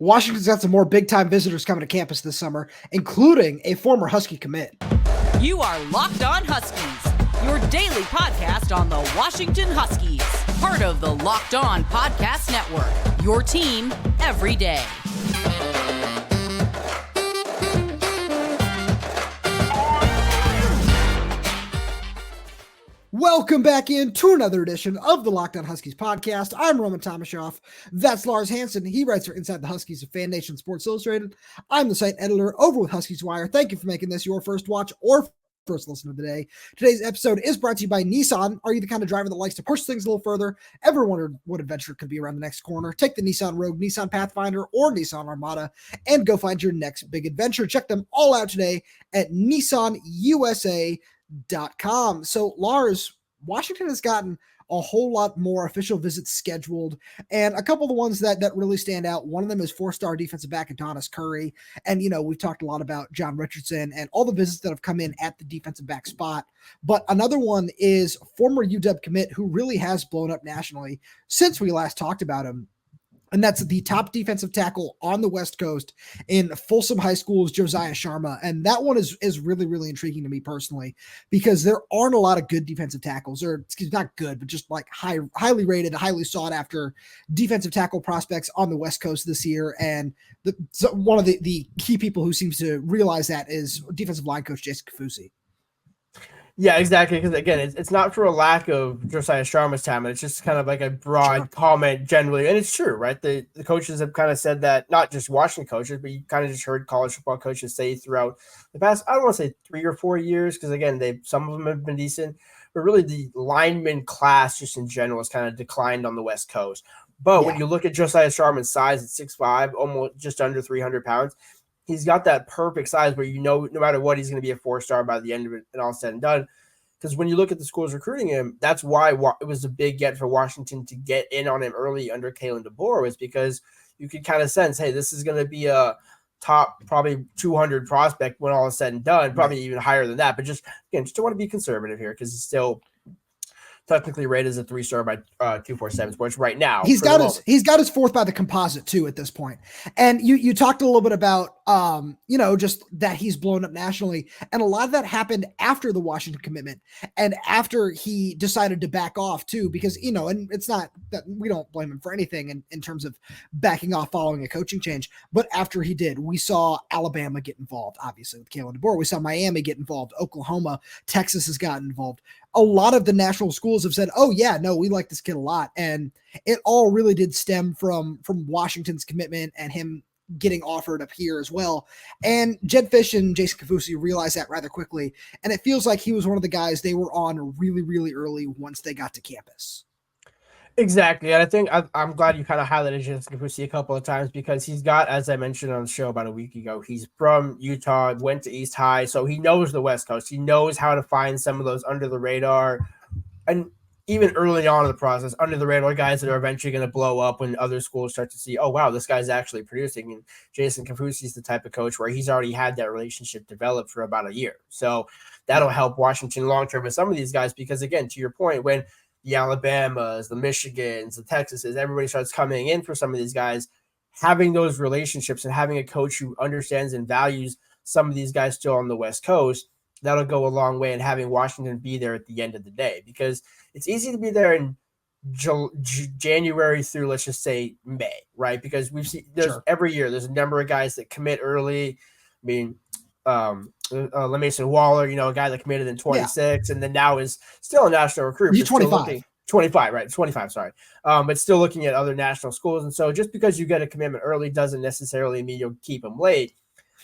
Washington's got some more big-time visitors coming to campus this summer, including a former Husky commit. You are Locked On Huskies, your daily podcast on the Washington Huskies, part of the Locked On Podcast Network, your team every day. Welcome back into another edition of the Locked On Huskies podcast. I'm Roman Tomashoff. That's Lars Hanson. He writes for Inside the Huskies of Fan Nation Sports Illustrated. I'm the site editor over with Huskies Wire. Thank you for making this your first watch or first listen of the day. Today's episode is brought to you by Nissan. Are you the kind of driver that likes to push things a little further? Ever wondered what adventure could be around the next corner? Take the Nissan Rogue, Nissan Pathfinder, or Nissan Armada and go find your next big adventure. Check them all out today at nissanusa.com. So, Lars, Washington has gotten a whole lot more official visits scheduled, and a couple of the ones that really stand out. One of them is four-star defensive back Adonyss Currie, and we've talked a lot about John Richardson and all the visits that have come in at the defensive back spot. But another one is former UW commit who really has blown up nationally since we last talked about him. And that's the top defensive tackle on the West Coast in Folsom High School's Josiah Sharma. And that one is really, really intriguing to me personally, because there aren't a lot of good defensive tackles, or not good, but just like highly rated, highly sought after defensive tackle prospects on the West Coast this year. And one of the key people who seems to realize that is defensive line coach Jason Kusi. Yeah, exactly. Because again, it's not for a lack of Josiah Sharma's talent. It's just kind of like a broad comment generally, and it's true, right? The coaches have kind of said that, not just Washington coaches, but you kind of just heard college football coaches say throughout the past, I don't want to say 3 or 4 years, because again, some of them have been decent, but really the lineman class just in general has kind of declined on the West Coast. But when you look at Josiah Sharma's size at 6'5", almost just under 300 pounds, he's got that perfect size where no matter what, he's going to be a 4-star by the end of it and all said and done. Because when you look at the schools recruiting him, that's why it was a big get for Washington to get in on him early under Kalen DeBoer, was because you could kind of sense, hey, this is going to be a top probably 200 prospect when all is said and done, probably even higher than that. But just don't want to be conservative here, because he's still technically rated as a 3-star by 247 Sports right now. He's got his fourth by the composite too at this point. And you talked a little bit about just that he's blown up nationally, and a lot of that happened after the Washington commitment and after he decided to back off too, because and it's not that we don't blame him for anything in terms of backing off following a coaching change, but after he did, we saw Alabama get involved, obviously with Kalen DeBoer. We saw Miami get involved, Oklahoma, Texas has gotten involved. A lot of the national schools have said, oh yeah, no, we like this kid a lot. And it all really did stem from Washington's commitment and him getting offered up here as well. And Jedd Fisch and Jason Kusi realized that rather quickly. And it feels like he was one of the guys they were on really, really early once they got to campus. Exactly. And I think I'm glad you kind of highlighted Jason Kusi a couple of times, because he's got, as I mentioned on the show about a week ago, he's from Utah, went to East High, so he knows the West Coast. He knows how to find some of those under the radar, and even early on in the process, under the radar guys that are eventually going to blow up when other schools start to see, oh, wow, this guy's actually producing. And Jason Kusi is the type of coach where he's already had that relationship developed for about a year. So that'll help Washington long-term with some of these guys, because, again, to your point, when the Alabamas, the Michigans, the Texases, everybody starts coming in for some of these guys, having those relationships and having a coach who understands and values some of these guys still on the West Coast, that'll go a long way in having Washington be there at the end of the day, because it's easy to be there in January through, let's just say, May, right? Because we've seen every year there's a number of guys that commit early. I mean, LeMason Waller, a guy that committed in 26 and then now is still a national recruit. He's 25. 25, right? 25, sorry. But still looking at other national schools. And so just because you get a commitment early doesn't necessarily mean you'll keep them late.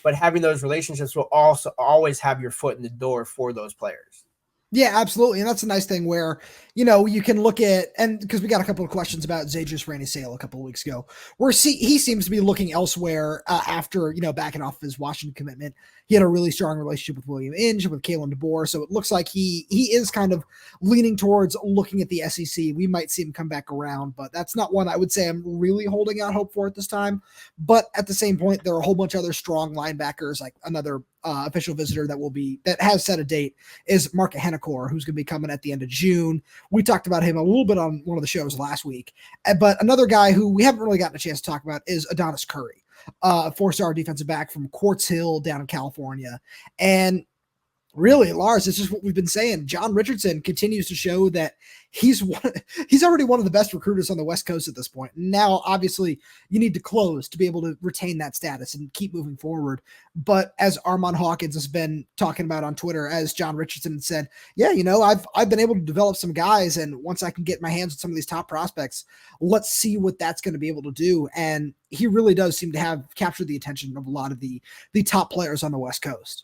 But having those relationships will also always have your foot in the door for those players. Yeah, absolutely. And that's a nice thing where, you can look at, and because we got a couple of questions about Zadrius Rainey Sale a couple of weeks ago, where he seems to be looking elsewhere after, backing off of his Washington commitment. He had a really strong relationship with William Inge, with Kalen DeBoer. So it looks like he is kind of leaning towards looking at the SEC. We might see him come back around, but that's not one I would say I'm really holding out hope for at this time. But at the same point, there are a whole bunch of other strong linebackers, like another official visitor that has set a date is Mark Hennecore, who's going to be coming at the end of June. We talked about him a little bit on one of the shows last week, but another guy who we haven't really gotten a chance to talk about is Adonyss Currie. 4-star defensive back from Quartz Hill down in California. And really, Lars, it's just what we've been saying. John Richardson continues to show that he's already one of the best recruiters on the West Coast at this point. Now, obviously, you need to close to be able to retain that status and keep moving forward. But as Armand Hawkins has been talking about on Twitter, as John Richardson said, yeah, I've been able to develop some guys, and once I can get my hands on some of these top prospects, let's see what that's going to be able to do. And he really does seem to have captured the attention of a lot of the top players on the West Coast.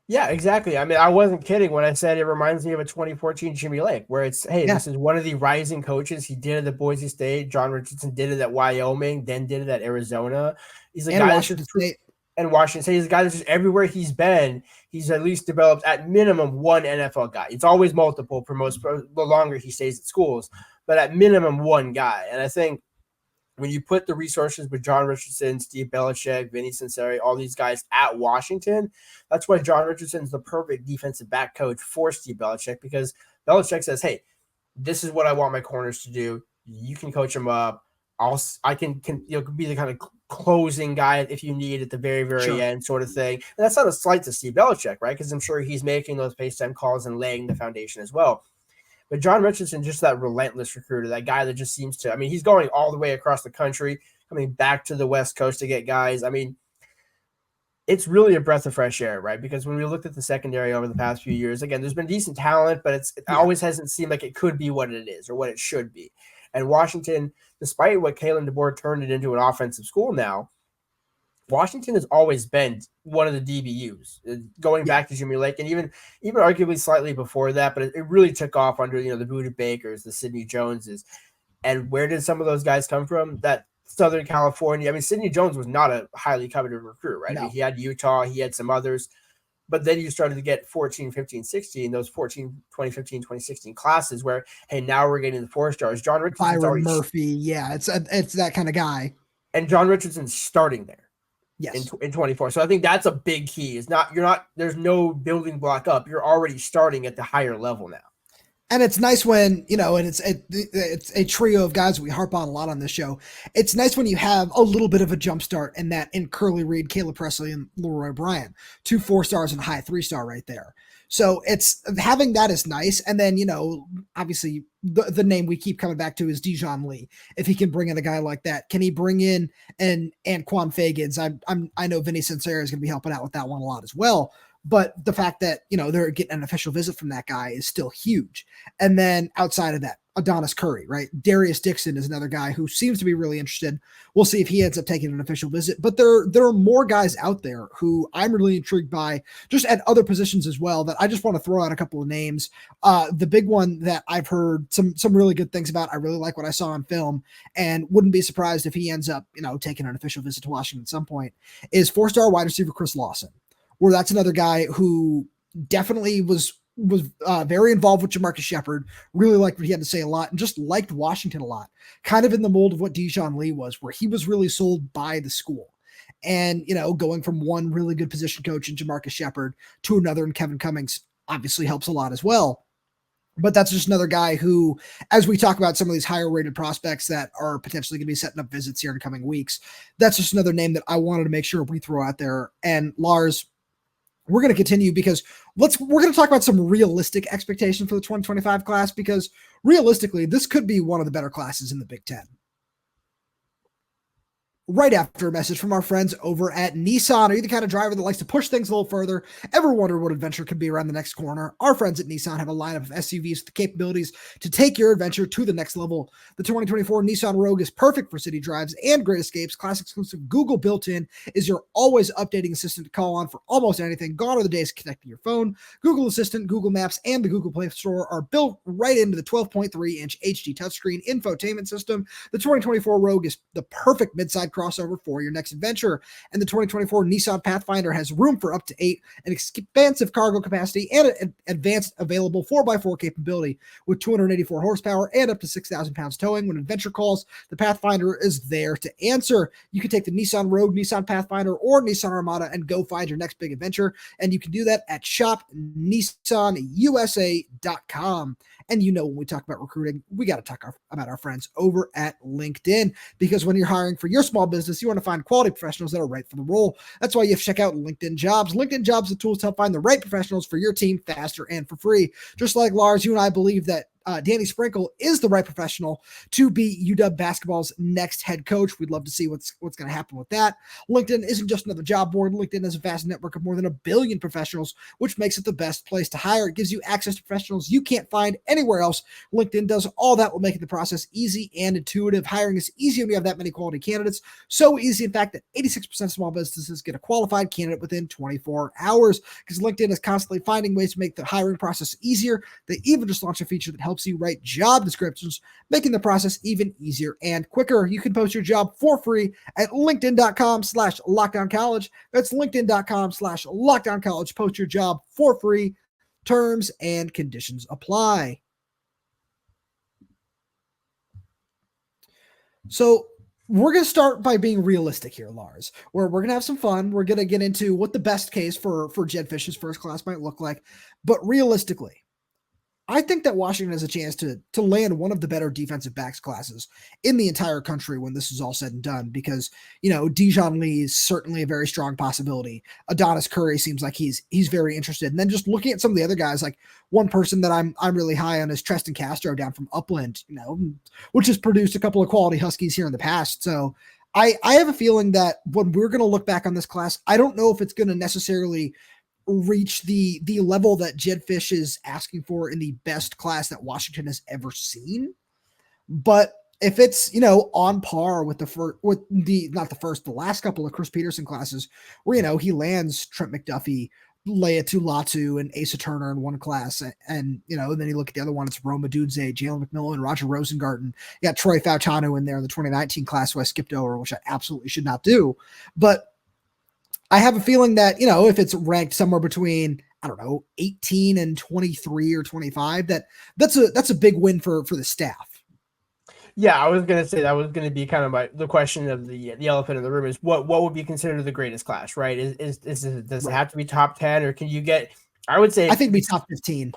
Yeah, exactly. I mean, I wasn't kidding when I said it reminds me of a 2014 Jimmy Lake, where it's, hey, This is one of the rising coaches. He did it at Boise State. John Richardson did it at Wyoming, then did it at Arizona. He's a guy Washington State. And Washington State. He's a guy that's just everywhere he's been, he's at least developed at minimum one NFL guy. It's always multiple the longer he stays at schools, but at minimum one guy. And I think when you put the resources with John Richardson, Steve Belichick, Vinny Cincinnati, all these guys at Washington, that's why John Richardson's the perfect defensive back coach for Steve Belichick, because Belichick says, hey, this is what I want my corners to do. You can coach them up. I can be the kind of closing guy if you need at the very, very end sort of thing. And that's not a slight to Steve Belichick, right? Because I'm sure he's making those FaceTime calls and laying the foundation as well. But John Richardson, just that relentless recruiter, that guy that just seems to, I mean, he's going all the way across the country, coming back to the West Coast to get guys. I mean, it's really a breath of fresh air, right? Because when we looked at the secondary over the past few years, again, there's been decent talent, but it always hasn't seemed like it could be what it is or what it should be. And Washington, despite what Kalen DeBoer turned it into an offensive school now, Washington has always been one of the DBUs, going back to Jimmy Lake, and even arguably slightly before that, but it really took off under, the Buda Bakers, the Sidney Joneses. And where did some of those guys come from? That Southern California. I mean, Sidney Jones was not a highly coveted recruit, right? No. I mean, he had Utah, he had some others, but then you started to get 14, 15, 16, those 2015, 2016 classes where, hey, now we're getting the 4-stars. John Richardson's Byron Murphy. Yeah, it's that kind of guy. And John Richardson's starting there. Yes. In 24. So I think that's a big key. There's no building block up. You're already starting at the higher level now. And it's nice when, and it's a trio of guys we harp on a lot on this show. It's nice when you have a little bit of a jump start in Curly Reed, Caleb Presley, and Leroy Bryant, 2 4-stars and a high 3-star right there. So it's having that is nice. And then, obviously the name we keep coming back to is Dijon Lee. If he can bring in a guy like that, can he bring in an Anquan Fegans? I know Vinny Cincinnati is going to be helping out with that one a lot as well. But the fact that, they're getting an official visit from that guy is still huge. And then outside of that, Adonyss Currie, right? Darius Dixon is another guy who seems to be really interested. We'll see if he ends up taking an official visit. But there are more guys out there who I'm really intrigued by, just at other positions as well, that I just want to throw out a couple of names. The big one that I've heard some really good things about, I really like what I saw on film, and wouldn't be surprised if he ends up, taking an official visit to Washington at some point, is 4-star wide receiver Chris Lawson, where that's another guy who definitely was very involved with Jamarcus Shepard, really liked what he had to say a lot, and just liked Washington a lot, kind of in the mold of what Dijon Lee was, where he was really sold by the school. And, going from one really good position coach in Jamarcus Shepard to another in Kevin Cummings obviously helps a lot as well. But that's just another guy who, as we talk about some of these higher rated prospects that are potentially going to be setting up visits here in coming weeks, that's just another name that I wanted to make sure we throw out there. And Lars, we're going to continue because we're going to talk about some realistic expectations for the 2025 class, because realistically, this could be one of the better classes in the Big Ten. Right after a message from our friends over at Nissan. Are you the kind of driver that likes to push things a little further? Ever wonder what adventure could be around the next corner? Our friends at Nissan have a lineup of SUVs with the capabilities to take your adventure to the next level. The 2024 Nissan Rogue is perfect for city drives and great escapes. Class exclusive Google built-in is your always updating assistant to call on for almost anything. Gone are the days connecting your phone. Google Assistant, Google Maps, and the Google Play Store are built right into the 12.3-inch HD touchscreen infotainment system. The 2024 Rogue is the perfect mid-side crossover for your next adventure, and the 2024 Nissan Pathfinder has room for up to 8, an expansive cargo capacity, and an advanced available 4x4 capability with 284 horsepower and up to 6,000 pounds towing. When adventure calls, the Pathfinder is there to answer. You can take the Nissan Rogue, Nissan Pathfinder, or Nissan Armada and go find your next big adventure, and you can do that at shopnissanusa.com. And when we talk about recruiting, we got to talk about our friends over at LinkedIn, because when you're hiring for your small business, you want to find quality professionals that are right for the role. That's why you have to check out LinkedIn Jobs. LinkedIn Jobs, the tools to help find the right professionals for your team faster and for free. Just like Lars, you and I believe that Danny Sprinkle is the right professional to be UW basketball's next head coach. We'd love to see what's going to happen with that. LinkedIn isn't just another job board. LinkedIn has a vast network of more than 1 billion professionals, which makes it the best place to hire. It gives you access to professionals you can't find anywhere else. LinkedIn does all that while making the process easy and intuitive. Hiring is easy when you have that many quality candidates. So easy, in fact, that 86% of small businesses get a qualified candidate within 24 hours, because LinkedIn is constantly finding ways to make the hiring process easier. They even just launched a feature that helps you write job descriptions, making the process even easier and quicker. You can post your job for free at linkedin.com/lockdowncollege. That's linkedin.com/lockdowncollege. Post your job for free. Terms and conditions apply. So we're going to start by being realistic here, Lars, where we're going to have some fun. We're going to get into what the best case for Jedd Fisch's first class might look like. But realistically, I think that Washington has a chance to land one of the better defensive backs classes in the entire country when this is all said and done, because, Dijon Lee is certainly a very strong possibility. Adonyss Currie seems like he's very interested. And then just looking at some of the other guys, like one person that I'm really high on is Treston Castro down from Upland, which has produced a couple of quality Huskies here in the past. So I have a feeling that when we're going to look back on this class, I don't know if it's going to necessarily reach the level that Jedd Fisch is asking for in the best class that Washington has ever seen. But if it's, on par with the last couple of Chris Peterson classes where, he lands Trent McDuffie, Leia Tulatu, and Asa Turner in one class. And then you look at the other one, it's Rome Odunze, Jalen McMillan, Roger Rosengarten. You got Troy Fautano in there in the 2019 class who I skipped over, which I absolutely should not do. But I have a feeling that, if it's ranked somewhere between, 18 and 23 or 25, that's a big win for the staff. Yeah, I was going to say that was going to be kind of the question of the elephant in the room is what would be considered the greatest class, right? Does it have to be top 10, or can you get, I would say, I think it'd be top 15.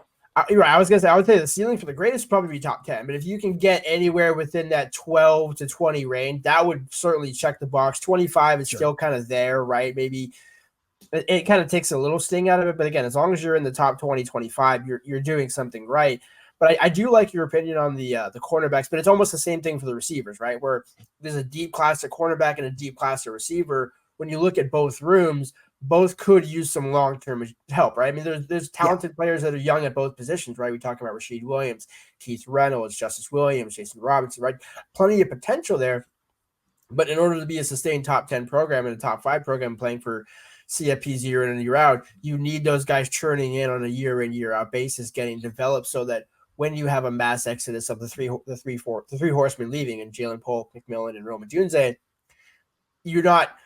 You're right. I was going to say, I would say the ceiling for the greatest would probably be top 10, but if you can get anywhere within that 12 to 20 range, that would certainly check the box. 25 is still kind of there, right? Maybe it kind of takes a little sting out of it, but again, as long as you're in the top 20, 25, you're doing something right. But I do like your opinion on the cornerbacks, but it's almost the same thing for the receivers, right? Where there's a deep class of cornerback and a deep class of receiver. When you look at both rooms, both could use some long-term help, right? I mean, there's talented players that are young at both positions, right? We talk about Rasheed Williams, Keith Reynolds, Justice Williams, Jason Robinson, right? Plenty of potential there. But in order to be a sustained top 10 program and a top 5 program playing for CFPs year in and year out, you need those guys churning in on a year in, year out basis, getting developed so that when you have a mass exodus of the three horsemen leaving, and Jalen Polk, McMillan, and Rome Odunze, you're not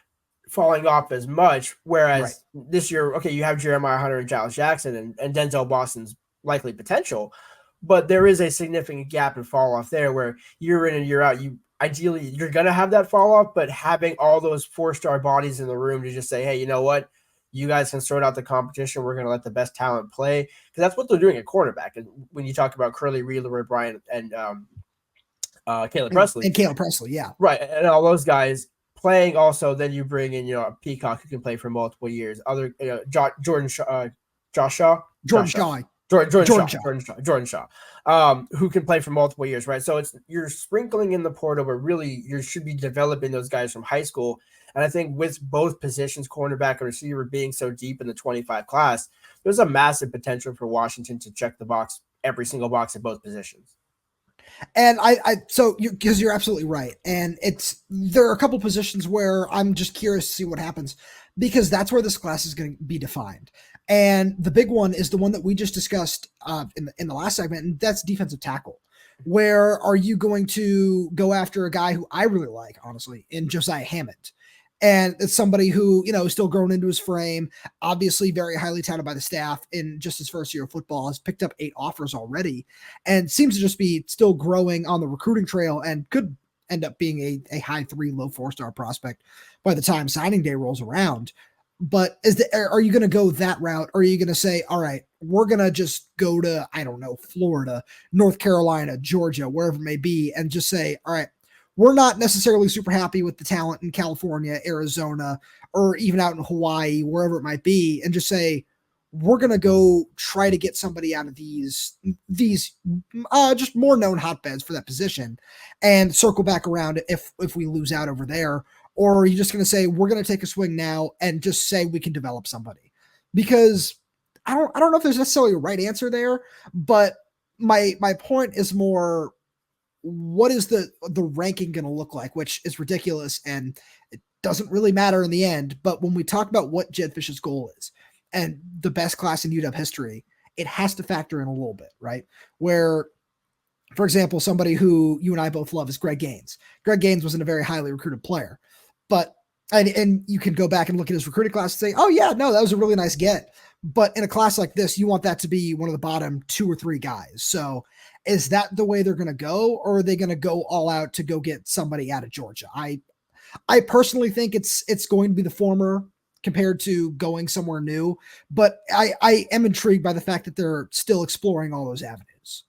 falling off as much. Whereas this year, okay, you have Jeremiah Hunter and Giles Jackson and Denzel Boston's likely potential, but there is a significant gap and fall off there where year in and year out, ideally you're going to have that fall off, but having all those 4-star bodies in the room to just say, hey, you know what? You guys can sort out the competition. We're going to let the best talent play, because that's what they're doing at cornerback. And when you talk about Curly Reed, Leroy Bryant, and Caleb Presley. And Caleb Presley, yeah. Right. And all those guys playing also, then you bring in, a Peacock who can play for multiple years. Other, Jordan Shaw, who can play for multiple years, right? So you're sprinkling in the portal, but really you should be developing those guys from high school. And I think with both positions, cornerback and receiver, being so deep in the 25 class, there's a massive potential for Washington to check the box, every single box at both positions. And because you're absolutely right. And there are a couple positions where I'm just curious to see what happens, because that's where this class is going to be defined. And the big one is the one that we just discussed in the last segment, and that's defensive tackle. Where are you going to go after a guy who I really like, honestly, in Josiah Hamond? And it's somebody who, is still growing into his frame, obviously very highly touted by the staff in just his first year of football, has picked up 8 offers already, and seems to just be still growing on the recruiting trail, and could end up being a high 3, low 4-star prospect by the time signing day rolls around. But are you going to go that route? Or are you going to say, all right, we're going to just go to, I don't know, Florida, North Carolina, Georgia, wherever it may be, and just say, all right, we're not necessarily super happy with the talent in California, Arizona, or even out in Hawaii, wherever it might be, and just say, we're going to go try to get somebody out of these just more known hotbeds for that position and circle back around if we lose out over there. Or are you just going to say, we're going to take a swing now and just say we can develop somebody? Because I don't know if there's necessarily a right answer there, but my point is more, what is the ranking going to look like, which is ridiculous and it doesn't really matter in the end. But when we talk about what Jedd Fisch's goal is and the best class in UW history, it has to factor in a little bit, right? Where, for example, somebody who you and I both love is Greg Gaines. Greg Gaines wasn't a very highly recruited player, but and you can go back and look at his recruiting class and say, oh yeah, no, that was a really nice get. But in a class like this, you want that to be one of the bottom 2 or 3 guys. So is that the way they're going to go, or are they going to go all out to go get somebody out of Georgia? I personally think it's going to be the former compared to going somewhere new, but I am intrigued by the fact that they're still exploring all those avenues.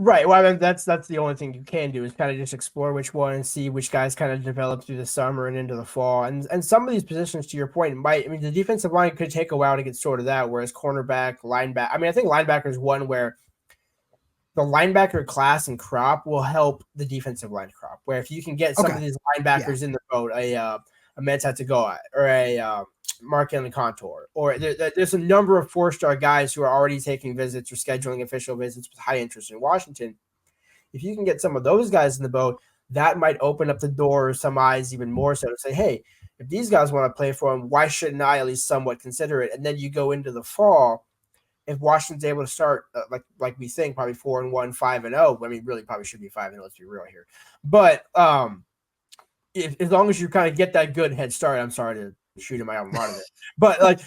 Right. Well, I mean, that's the only thing you can do is kind of just explore which one and see which guys kind of develop through the summer and into the fall. And some of these positions, to your point, the defensive line could take a while to get sorted out, whereas cornerback, linebacker, I think linebacker is one where the linebacker class and crop will help the defensive line crop, where if you can get some of these linebackers in the boat, a Mensah to go at, or a Mark Henley Contour, or there's a number of 4-star guys who are already taking visits or scheduling official visits with high interest in Washington. If you can get some of those guys in the boat, that might open up the door, some eyes even more so to say, hey, if these guys want to play for him, why shouldn't I at least somewhat consider it? And then you go into the fall. If Washington's able to start like we think, probably 4-1, 5-0, I mean, really probably should be 5-0. Let's be real here. But as long as you kind of get that good head start, I'm sorry to shoot him out of it, but like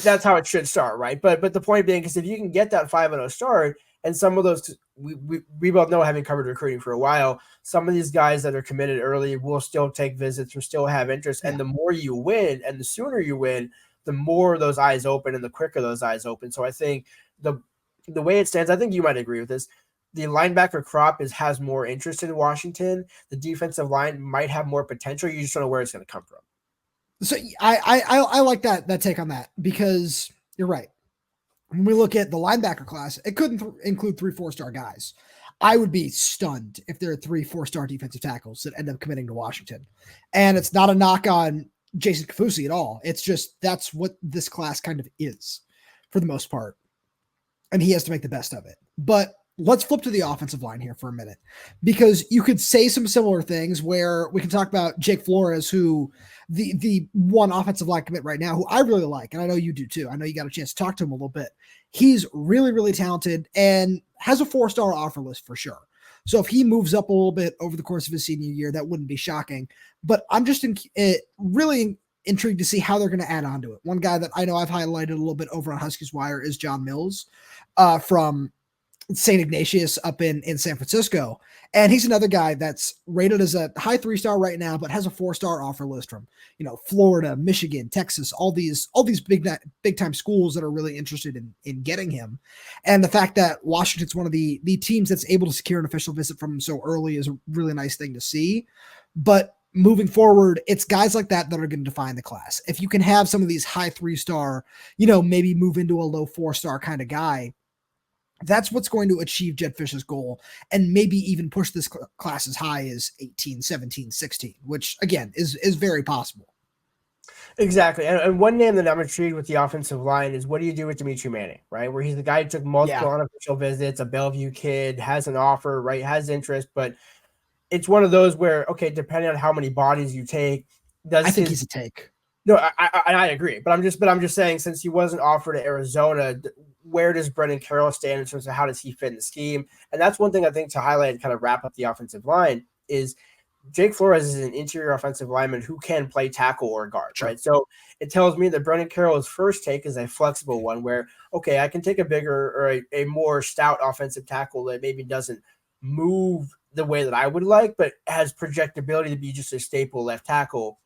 that's how it should start, right? But the point being is if you can get that 5-0 start, and some of those we both know, having covered recruiting for a while, some of these guys that are committed early will still take visits or still have interest, and the more you win and the sooner you win, the more those eyes open and the quicker those eyes open. So I think the way it stands, I think you might agree with this. The linebacker crop has more interest in Washington. The defensive line might have more potential. You just don't know where it's going to come from. So I like that take on that, because you're right. When we look at the linebacker class, it couldn't include 3 4-star guys. I would be stunned if there are 3 4-star defensive tackles that end up committing to Washington. And it's not a knock on Jason Kusi at all. It's just that's what this class kind of is for the most part. And he has to make the best of it. But let's flip to the offensive line here for a minute, because you could say some similar things where we can talk about Jake Flores, who the one offensive line commit right now, who I really like. And I know you do too. I know you got a chance to talk to him a little bit. He's really, really talented and has a 4-star offer list for sure. So if he moves up a little bit over the course of his senior year, that wouldn't be shocking. But I'm just really intrigued to see how they're going to add on to it. One guy that I know I've highlighted a little bit over on Huskies Wire is John Mills from St. Ignatius up in San Francisco. And he's another guy that's rated as a high 3-star right now, but has a 4-star offer list from, Florida, Michigan, Texas, all these big time schools that are really interested in getting him. And the fact that Washington's one of the teams that's able to secure an official visit from him so early is a really nice thing to see. But moving forward, it's guys like that are going to define the class. If you can have some of these high 3-star, maybe move into a low 4-star kind of guy, that's what's going to achieve Jedd Fisch's goal, and maybe even push this class as high as 18, 17, 16, which again is very possible. Exactly. And one name that I'm intrigued with the offensive line is, what do you do with Demetri Manning, right? Where he's the guy who took multiple unofficial visits, a Bellevue kid, has an offer, right? Has interest, but it's one of those where, okay, depending on how many bodies you take, I think he's a take. No, I agree, but I'm just saying, since he wasn't offered at Arizona, where does Brendan Carroll stand in terms of how does he fit in the scheme? And that's one thing I think to highlight and kind of wrap up the offensive line is Jake Flores is an interior offensive lineman who can play tackle or guard, right? So it tells me that Brendan Carroll's first take is a flexible one where, okay, I can take a bigger or a more stout offensive tackle that maybe doesn't move the way that I would like, but has projectability to be just a staple left tackle.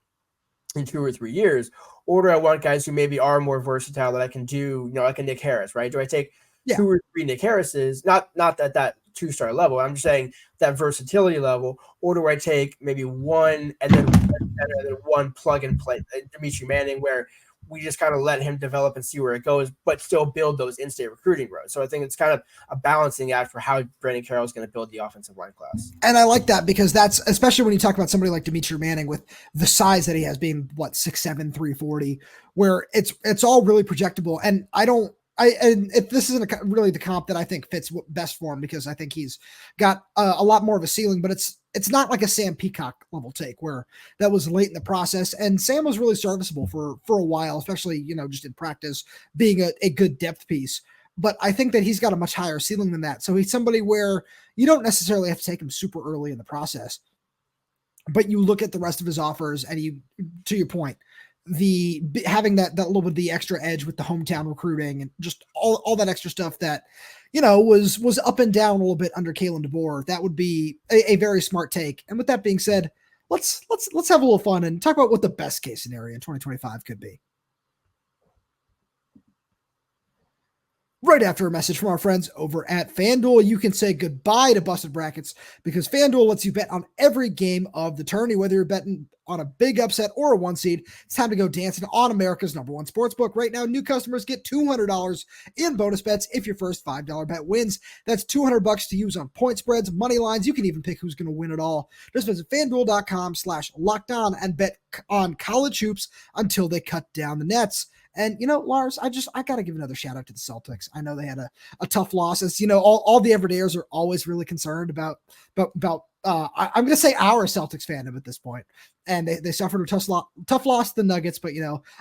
in 2 or 3 years? Or do I want guys who maybe are more versatile that I can do, like a Nick Harris, right? Do I take 2 or 3 Nick Harrises, not that 2-star level, I'm just saying that versatility level, or do I take maybe one and then one plug and play, Demetri Manning, where we just kind of let him develop and see where it goes, but still build those in-state recruiting roads. So I think it's kind of a balancing act for how Brandon Carroll is going to build the offensive line class. And I like that because that's, especially when you talk about somebody like Demetri Manning with the size that he has, being 6'7", 340, where it's all really projectable. And if this isn't really the comp that I think fits best for him, because I think he's got a lot more of a ceiling, but it's not like a Sam Peacock level take where that was late in the process. And Sam was really serviceable for a while, especially, just in practice, being a good depth piece. But I think that he's got a much higher ceiling than that. So he's somebody where you don't necessarily have to take him super early in the process, but you look at the rest of his offers and you, to your point, having that little bit of the extra edge with the hometown recruiting and just all that extra stuff that, was up and down a little bit under Kalen DeBoer, that would be a very smart take. And with that being said, let's have a little fun and talk about what the best case scenario in 2025 could be. Right after a message from our friends over at FanDuel, you can say goodbye to busted brackets because FanDuel lets you bet on every game of the tourney. Whether you're betting on a big upset or a 1 seed, it's time to go dancing on America's #1 sportsbook. Right now, new customers get $200 in bonus bets if your first $5 bet wins. That's $200 to use on point spreads, money lines. You can even pick who's going to win it all. Just visit FanDuel.com/lockedon and bet on college hoops until they cut down the nets. And, Lars, I got to give another shout out to the Celtics. I know they had a tough loss. As all the everydayers are always really concerned about I'm going to say our Celtics fandom at this point. And they suffered a tough loss to the Nuggets, but,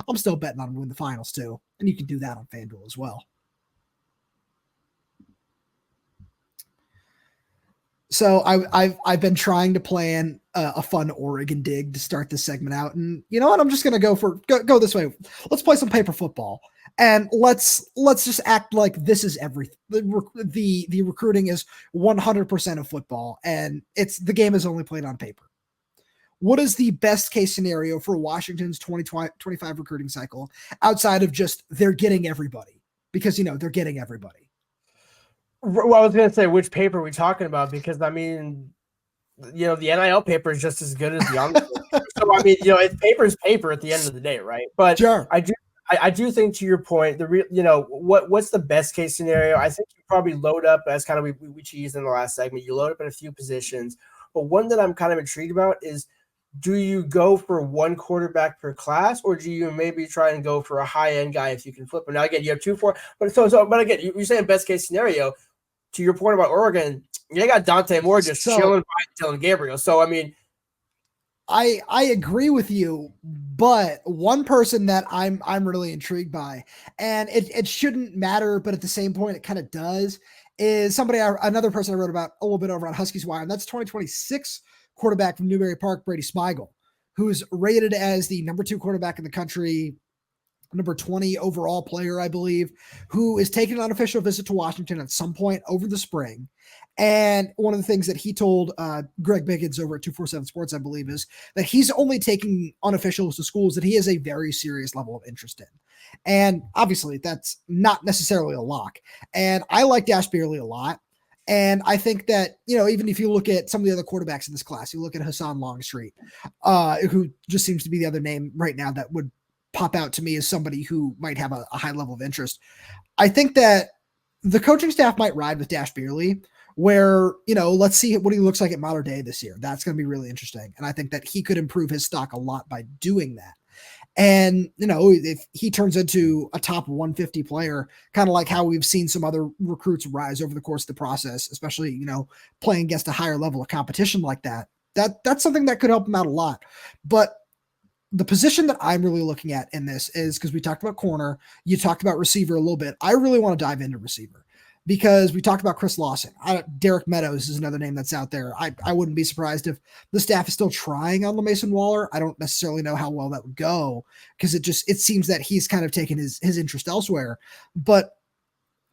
I'm still betting on them to win the finals too. And you can do that on FanDuel as well. So I've been trying to plan a fun Oregon dig to start this segment out, and you know what? I'm just gonna go go this way. Let's play some paper football, and let's just act like this is everything. The recruiting is 100% of football, and the game is only played on paper. What is the best case scenario for Washington's 2025 recruiting cycle outside of just they're getting everybody? Because they're getting everybody. Well, I was going to say, which paper are we talking about? Because, the NIL paper is just as good as the on-field paper. So, it's paper is paper at the end of the day, right? But sure. I do think, to your point, what's the best case scenario? I think you probably load up, as kind of we cheesed in the last segment, you load up at a few positions. But one that I'm kind of intrigued about is, do you go for one quarterback per class, or do you maybe try and go for a high-end guy if you can flip him? Now, again, you have 2-4. But again, you're saying best case scenario. To your point about Oregon, they got Dante Moore just chilling by Dylan Gabriel. So, I agree with you, but one person that I'm really intrigued by, and it shouldn't matter, but at the same point, it kind of does, is another person I wrote about a little bit over on Huskies Wire, and that's 2026 quarterback from Newberry Park, Brady Smigel, who's rated as the number 2 quarterback in the country, number 20 overall player, I believe, who is taking an unofficial visit to Washington at some point over the spring. And one of the things that he told Greg Biggins over at 247 Sports, I believe, is that he's only taking unofficials to schools that he has a very serious level of interest in. And obviously that's not necessarily a lock. And I like Dash Beerley a lot. And I think that, even if you look at some of the other quarterbacks in this class, you look at Hassan Longstreet, who just seems to be the other name right now that would pop out to me as somebody who might have a high level of interest. I think that the coaching staff might ride with Dash Beerley, where, let's see what he looks like at Mater Dei this year. That's going to be really interesting. And I think that he could improve his stock a lot by doing that. And, if he turns into a top 150 player, kind of like how we've seen some other recruits rise over the course of the process, especially, playing against a higher level of competition like that's something that could help him out a lot. But the position that I'm really looking at in this is, because we talked about corner, you talked about receiver a little bit. I really want to dive into receiver because we talked about Chris Lawson. Derek Meadows is another name that's out there. I wouldn't be surprised if the staff is still trying on LaMason Waller. I don't necessarily know how well that would go because it seems that he's kind of taken his interest elsewhere. But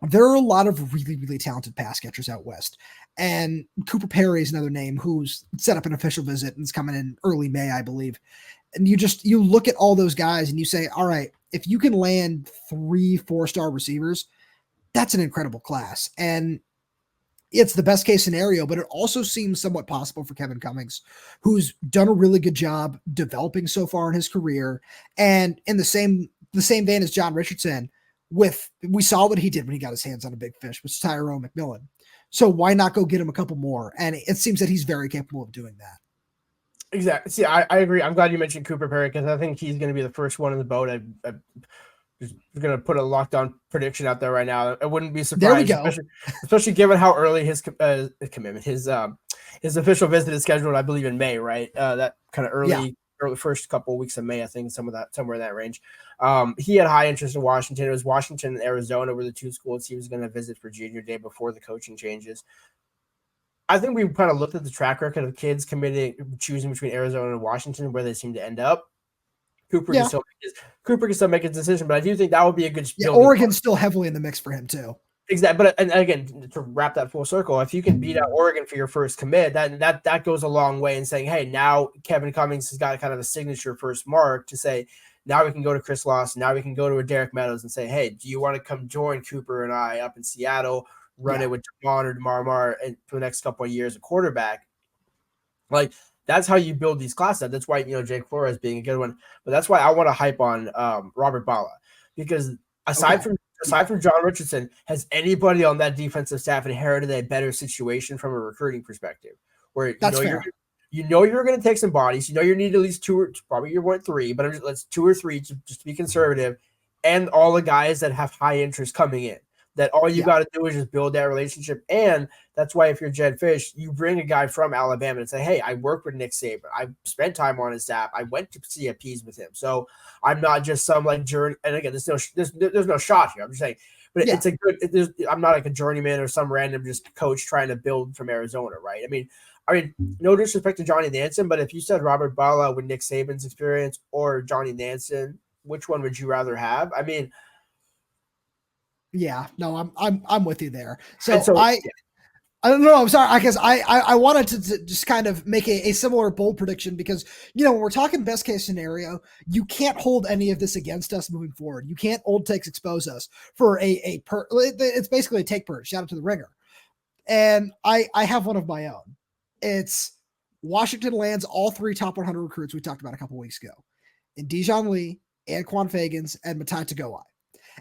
there are a lot of really, really talented pass catchers out west. And Cooper Perry is another name who's set up an official visit and is coming in early May, I believe. And you look at all those guys and you say, all right, if you can land 3 4-star receivers, that's an incredible class. And it's the best case scenario, but it also seems somewhat possible for Kevin Cummings, who's done a really good job developing so far in his career. And in the same vein as John Richardson, we saw what he did when he got his hands on a big fish, which is Tyrone McMillan. So why not go get him a couple more? And it seems that he's very capable of doing that. Exactly. See, I agree. I'm glad you mentioned Cooper Perry because I think he's going to be the first one in the boat. I'm just going to put a lockdown prediction out there right now. I wouldn't be surprised, there we go. especially given how early his commitment, his official visit is scheduled. I believe in May, right? That kind of early first couple of weeks of May, I think, somewhere in that range. He had high interest in Washington. It was Washington and Arizona were the 2 schools he was going to visit for junior day before the coaching changes. I think we kind of looked at the track record of kids choosing between Arizona and Washington, where they seem to end up. Cooper can still make his decision, but I do think that would be a good. Yeah, Oregon's still heavily in the mix for him too. Exactly, but and again, to wrap that full circle, if you can beat out Oregon for your first commit, that goes a long way in saying, hey, now Kevin Cummings has got kind of a signature first mark to say, now we can go to Chris Lawson, now we can go to a Derek Meadows and say, hey, do you want to come join Cooper and I up in Seattle, run it with Devon or DeMar and for the next couple of years a quarterback? Like, that's how you build these classes. That's why, Jake Flores being a good one. But that's why I want to hype on Robert Bala, because aside from John Richardson, has anybody on that defensive staff inherited a better situation from a recruiting perspective? Where you're going to take some bodies. You need at least 2 or probably you want 3, but let's 2 or 3 just to be conservative, and all the guys that have high interest coming in. That all you got to do is just build that relationship. And that's why if you're Jedd Fisch, you bring a guy from Alabama and say, hey, I work with Nick Saban. I spent time on his staff. I went to CFPs with him. So I'm not just some journey. And again, there's no shot here. I'm just saying, but it's I'm not like a journeyman or some random just coach trying to build from Arizona. Right. I mean, no disrespect to Johnny Nansen, but if you said Robert Bala with Nick Saban's experience or Johnny Nansen, which one would you rather have? I mean, yeah, no, I'm with you there. So I don't know. I'm sorry. I guess I wanted to just kind of make a similar bold prediction because, when we're talking best case scenario, you can't hold any of this against us moving forward. You can't old takes expose us for it's basically a take purge. Shout out to the Ringer. And I have one of my own. It's Washington lands all 3 top 100 recruits we talked about a couple weeks ago in Dijon Lee, Anquan Fegans, and Matai Tagoai.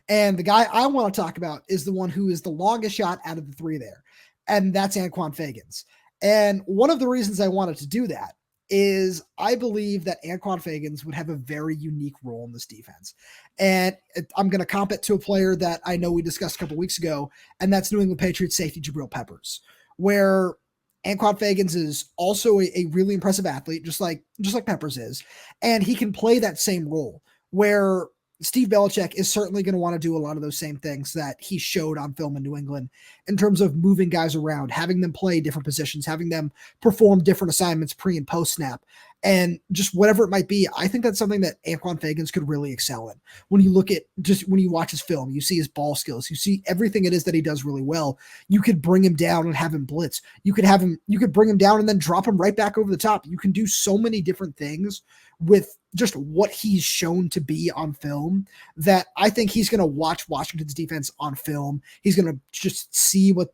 And the guy I want to talk about is the one who is the longest shot out of the 3 there. And that's Anquan Fegans. And one of the reasons I wanted to do that is I believe that Anquan Fegans would have a very unique role in this defense. And I'm going to comp it to a player that I know we discussed a couple weeks ago, and that's New England Patriots safety Jabril Peppers, where Anquan Fegans is also a really impressive athlete, just like Peppers is. And he can play that same role where Steve Belichick is certainly going to want to do a lot of those same things that he showed on film in New England in terms of moving guys around, having them play different positions, having them perform different assignments pre and post snap, and just whatever it might be. I think that's something that Anquan Fegans could really excel in. When you watch his film, you see his ball skills, you see everything it is that he does really well. You could bring him down and have him blitz. You could bring him down and then drop him right back over the top. You can do so many different things with just what he's shown to be on film that I think he's going to watch Washington's defense on film. He's going to just see what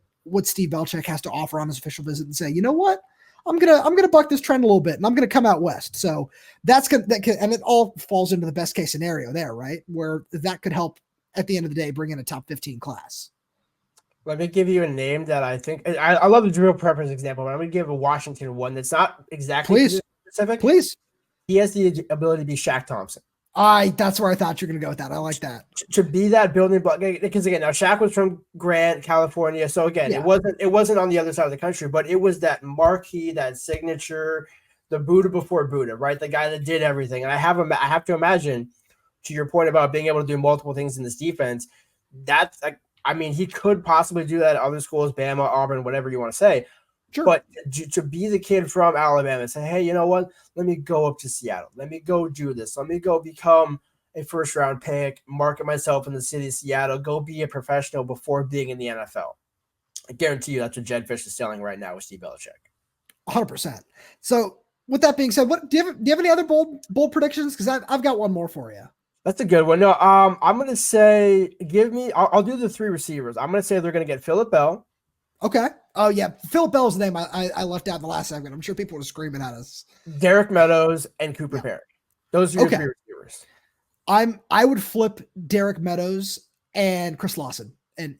Steve Belichick has to offer on his official visit and say, you know what? I'm gonna buck this trend a little bit, and I'm gonna come out west. So and it all falls into the best case scenario there, right? Where that could help at the end of the day bring in a top 15 class. Let me give you a name that I think I love the Jabril Peppers example, but I'm gonna give a Washington one that's not exactly specific. Please. He has the ability to be Shaq Thompson. That's where I thought you were going to go with that. I like that. To be that building block, because again, now Shaq was from Grant, California. So again, it wasn't on the other side of the country, but it was that marquee, that signature, the Buddha before Buddha, right? The guy that did everything. And I have to imagine, to your point about being able to do multiple things in this defense, that's like, I mean, he could possibly do that at other schools, Bama, Auburn, whatever you want to say. Sure. But to be the kid from Alabama and say, hey, you know what? Let me go up to Seattle. Let me go do this. Let me go become a first-round pick, market myself in the city of Seattle, go be a professional before being in the NFL. I guarantee you that's what Jedd Fisch is selling right now with Steve Belichick. 100%. So with that being said, what do you have any other bold predictions? Because I've got one more for you. That's a good one. No, I'm gonna say I'll do the 3 receivers. I'm gonna say they're gonna get Phillip Bell. Okay. Oh yeah, Phillip Bell's the name I left out in the last segment. I'm sure people were screaming at us. Derek Meadows and Cooper Perry. Those are your 3 receivers. I would flip Derek Meadows and Chris Lawson, and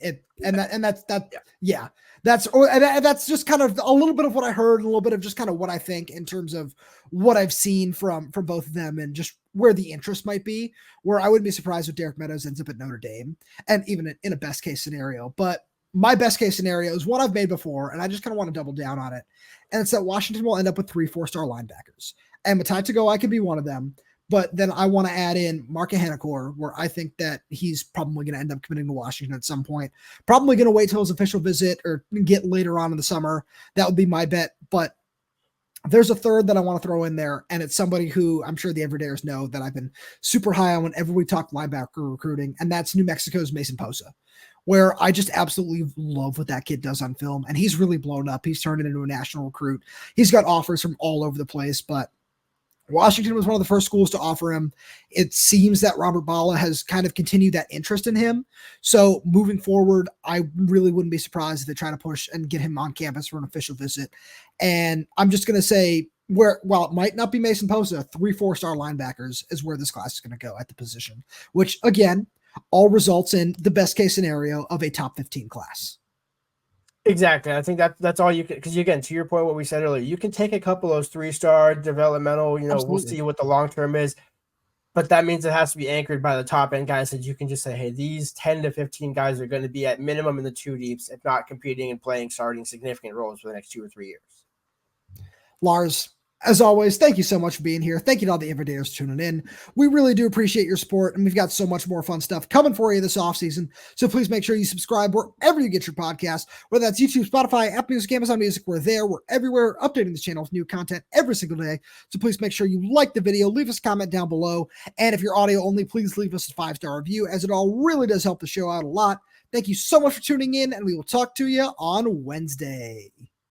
that's just kind of a little bit of what I heard, and a little bit of just kind of what I think in terms of what I've seen from both of them, and just where the interest might be. Where I wouldn't be surprised if Derek Meadows ends up at Notre Dame, and even in a best case scenario. But my best case scenario is one I've made before, and I just kind of want to double down on it. And it's that Washington will end up with 3 4-star linebackers, and Matai Tagoe could be one of them. But then I want to add in Mark Henniker, where I think that he's probably going to end up committing to Washington at some point. Probably going to wait till his official visit or get later on in the summer. That would be my bet. But there's a third that I want to throw in there, and it's somebody who I'm sure the everydayers know that I've been super high on whenever we talk linebacker recruiting, and that's New Mexico's Mason Posa, where I just absolutely love what that kid does on film, and he's really blown up. He's turned into a national recruit. He's got offers from all over the place, but Washington was one of the first schools to offer him. It seems that Robert Bala has kind of continued that interest in him. So moving forward, I really wouldn't be surprised if they try to push and get him on campus for an official visit. And I'm just going to say, while it might not be Mason Posa, 3 4-star linebackers is where this class is going to go at the position, which again, all results in the best case scenario of a top 15 class. Exactly. I think that's all you can, because again, to your point, what we said earlier, you can take a couple of those 3-star developmental, Absolutely. We'll see what the long-term is, but that means it has to be anchored by the top end guys that you can just say, hey, these 10 to 15 guys are going to be at minimum in the 2 deeps, if not competing and playing, starting significant roles for the next 2 or 3 years. Lars, as always, thank you so much for being here. Thank you to all the everydayers tuning in. We really do appreciate your support, and we've got so much more fun stuff coming for you this offseason. So please make sure you subscribe wherever you get your podcast, whether that's YouTube, Spotify, Apple Music, Amazon Music. We're there. We're everywhere, updating the channel with new content every single day. So please make sure you like the video, leave us a comment down below. And if you're audio only, please leave us a 5-star review, as it all really does help the show out a lot. Thank you so much for tuning in, and we will talk to you on Wednesday.